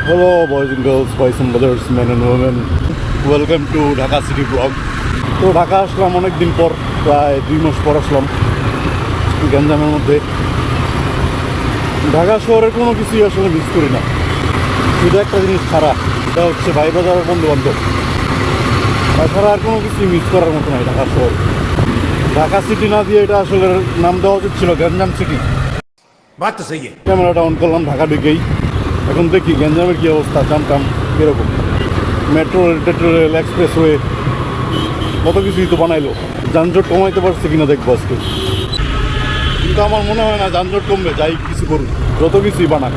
Hello boys and girls, boys and brothers, men and women. Welcome to Dhaka City Vlog. তো ঢাকা আসলাম অনেক দিন পর, প্রায় 2 মাস পর আসলাম গ্যাঞ্জামের মধ্যে। ঢাকা শহরের কোনো কিছুই আসলে মিস করি না, শুধু একটা জিনিস ছাড়া, এটা হচ্ছে ভাই বাজার বন্ধু বান্ধব। তাছাড়া আর কোনো কিছুই মিস করার মতো নাই ঢাকা শহর। ঢাকা সিটি না দিয়ে এটা আসলে নাম দেওয়া উচিত ছিল গ্যাঞ্জাম সিটি। ক্যামেরাটা অন করলাম ঢাকা ঢুকেই, এখন দেখি গ্যাঞ্জামের কী অবস্থা, জামটাম কীরকম। মেট্রো রেল এক্সপ্রেসওয়ে কত কিছুই তো বানাইলো, যানজট কমাইতে পারছে কিনা দেখবো আজকে। কিন্তু আমার মনে হয় না যানজট কমবে, যাই কিছু করুন, যত কিছুই বানাক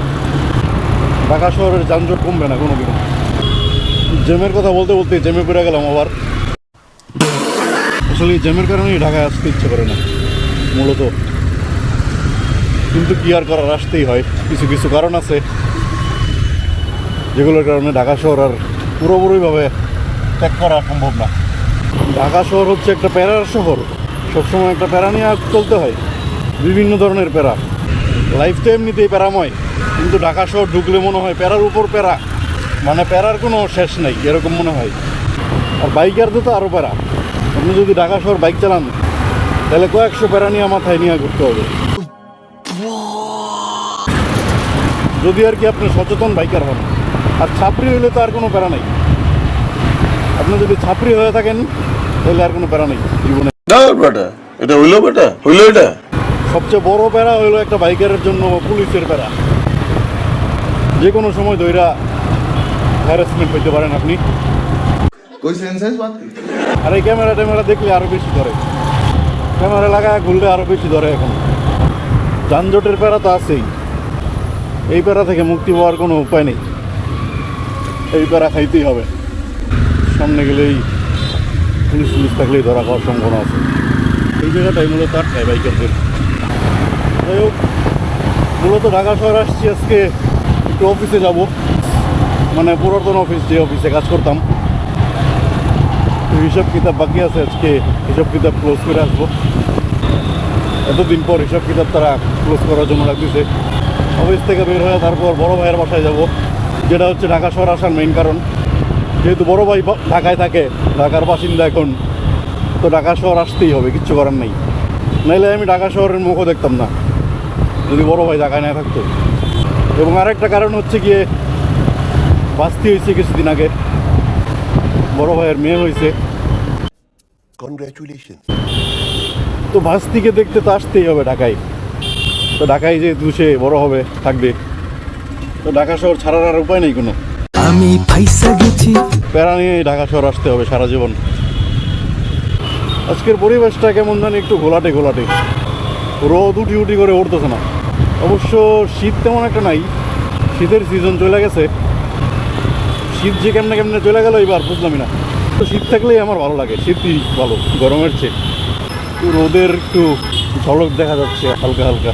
ঢাকা শহরের যানজট কমবে না কোনো দিন। জ্যামের কথা বলতে বলতে জ্যামে পড়ে গেলাম আবার। আসলে এই জ্যামের কারণেই ঢাকায় আসতে ইচ্ছে করে না মূলত, কিন্তু কি আর করার, আসতেই হয়। কিছু কিছু কারণ আছে যেগুলোর কারণে ঢাকা শহর আর পুরোপুরিভাবে ত্যাগ করা সম্ভব না। ঢাকা শহর হচ্ছে একটা প্যারার শহর, সবসময় একটা প্যারা নিয়ে চলতে হয়, বিভিন্ন ধরনের প্যারা। লাইফ তো এমনিতেই প্যারাময়, কিন্তু ঢাকা শহর ঢুকলে মনে হয় প্যারার উপর প্যারা, মানে প্যারার কোনো শেষ নেই এরকম মনে হয়। আর বাইকারদের তো আরও প্যারা। আপনি যদি ঢাকা শহর বাইক চালান তাহলে কয়েকশো প্যারা নিয়ে মাথায় নিয়ে ঘুরতে হবে, যদি আর কি আপনি সচেতন বাইকার হন। আর ছাপরি হইলে তো আর কোনো প্যারা নেই। আপনি যদি ছাপরি হয়ে থাকেন তাহলে আর কোনো প্যারা নেই জীবনে। সবচেয়ে বড় প্যারা হইলো একটা বাইকারের জন্য পুলিশের প্যারা। যে কোনো সময় ধইরা হ্যারাসমেন্ট হইতে পারেন আপনি। আর এই ক্যামেরা দেখলে আরো বেশি ধরে, ক্যামেরা লাগায় ঘুরলে আরো বেশি ধরে। এখন যানজটের প্যারা তো আছেই, এই প্যারা থেকে মুক্তি পাওয়ার কোনো উপায় নেই, এই প্যারা খাইতেই হবে। সামনে গেলেই পুলিশ থাকলেই ধরা খাওয়ার সম্ভাবনা আছে। এই জায়গাটাই মূলত আটকায় বাইকারদের। যাই হোক, মূলত ঢাকা শহর আসছি আজকে একটু অফিসে যাব, মানে পুরাতন অফিস, যে অফিসে কাজ করতাম। হিসাব কিতাব বাকি আছে, আজকে হিসাব কিতাব ক্লোজ করে আসবো। এতদিন পর হিসাব কিতাব তারা ক্লোজ করার জন্য রাখতেছে। অফিস থেকে বের হয়ে তারপর বড় ভাইয়ের বাসায় যাব, যেটা হচ্ছে ঢাকা শহর আসার মেইন কারণ। যেহেতু বড় ভাই ঢাকায় থাকে, ঢাকার বাসিন্দা এখন, তো ঢাকা শহর আসতেই হবে, কিচ্ছু করার নেই। নাইলে আমি ঢাকা শহরের মুখও দেখতাম না যদি বড় ভাই ঢাকায় না থাকতো। এবং আরেকটা কারণ হচ্ছে গিয়ে বাস্তি হয়েছে কিছুদিন আগে, বড় ভাইয়ের মেয়ে হয়েছে। কনগ্রাচুলেশন। তো বাস্তিকে দেখতে তো আসতেই হবে ঢাকায়। তো ঢাকায় যেহেতু সে বড় হবে, থাকবে, তো ঢাকা শহর ছাড়ার আর উপায় নেই কোনো। আমি পয়সা গেছি, প্যারা নিয়ে ঢাকা শহর আসতে হবে সারা জীবন। আজকের পরিবেশটা কেমন জানি একটু ঘোলাটে, রোদ উঠি করে উঠতেছে না। অবশ্য শীত তেমন একটা নাই, শীতের সিজন চলে গেছে। শীত যে কেমনে চলে গেল এবার বুঝলামই না। তো শীত থাকলেই আমার ভালো লাগে, শীতই ভালো গরমের চেয়ে। রোদের একটু ঝলক দেখা যাচ্ছে হালকা হালকা,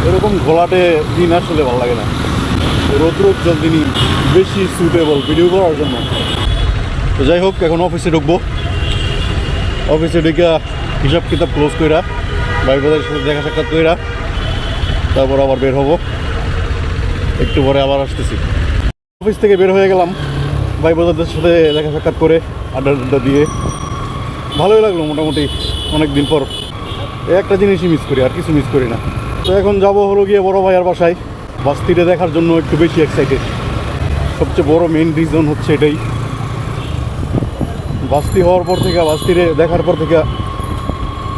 এরকম ঘোলাটে দিন আসলে ভালো লাগে না। রৌদ্রোজ্জ্বল দিনই বেশি সুটেবল ভিডিও করার জন্য। তো যাই হোক, এখন অফিসে ঢুকবো। অফিসে ঢুকে হিসাব কিতাব ক্লোজ কইরা, ভাই বোনের সাথে দেখা সাক্ষাৎ কইরা তারপর আবার বের হব। একটু পরে আবার আসতেছি। অফিস থেকে বের হয়ে গেলাম, ভাই বোনদের সাথে দেখা সাক্ষাৎ করে আড্ডা দিয়ে ভালোই লাগলো মোটামুটি। অনেক দিন পর একটা জিনিসই মিস করি, আর কিছু মিস করি না। তো এখন যাবো হলো গিয়ে বড় ভাইয়ার বাসায়। বাস্তিটা দেখার জন্য একটু বেশি এক্সাইটেড। সবচেয়ে বড় মেইন রিজন হচ্ছে এটাই। বাস্তি হওয়ার পর থেকে, বাস্তিরে দেখার পর থেকে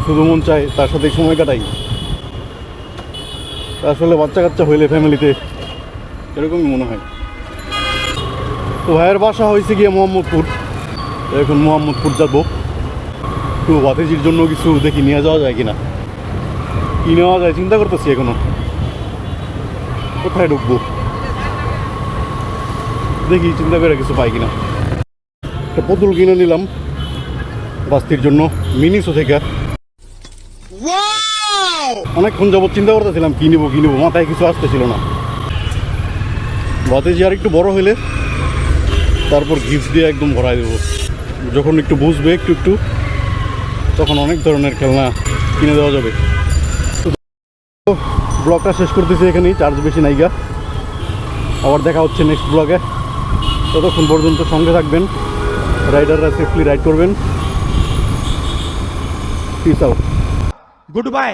শুধু মন চায় তার সাথে সময় কাটাই। আসলে বাচ্চা কাচ্চা হইলে ফ্যামিলিতে এরকমই মনে হয়। তো ভাইয়ের বাসা হয়েছে গিয়ে মোহাম্মদপুর। এখন মোহাম্মদপুর যাবো, একটু ভাতিজির জন্য কিছু দেখি নিয়ে যাওয়া যায় কিনা, কি নেওয়া যায় চিন্তা করতেছি এখনো। কোথায় ঢুকবো দেখি, চিন্তা করে কিছু পাই কিনা। একটা পুতুল কিনে নিলাম বাস্তির জন্য মিনিসো থেকে। অনেকক্ষণ যাবত চিন্তা করতেছিলাম কি নিবো, মাথায় কিছু আসতেছিল না। ভাতিজি আর একটু বড় হইলে তারপর গিফট দিয়ে একদম ভরাই দেবো। যখন একটু বুঝবে একটু তখন অনেক ধরনের খেলনা কিনে দেওয়া যাবে। ব্লগটা শেষ করতেছি এখানেই, চার্জ বেশি নাইগা। আবার দেখা হচ্ছে নেক্সট ব্লগে। ততক্ষণ পর্যন্ত সঙ্গে থাকবেন, রাইডাররা সেফলি রাইড করবেন। Piece out, good bye.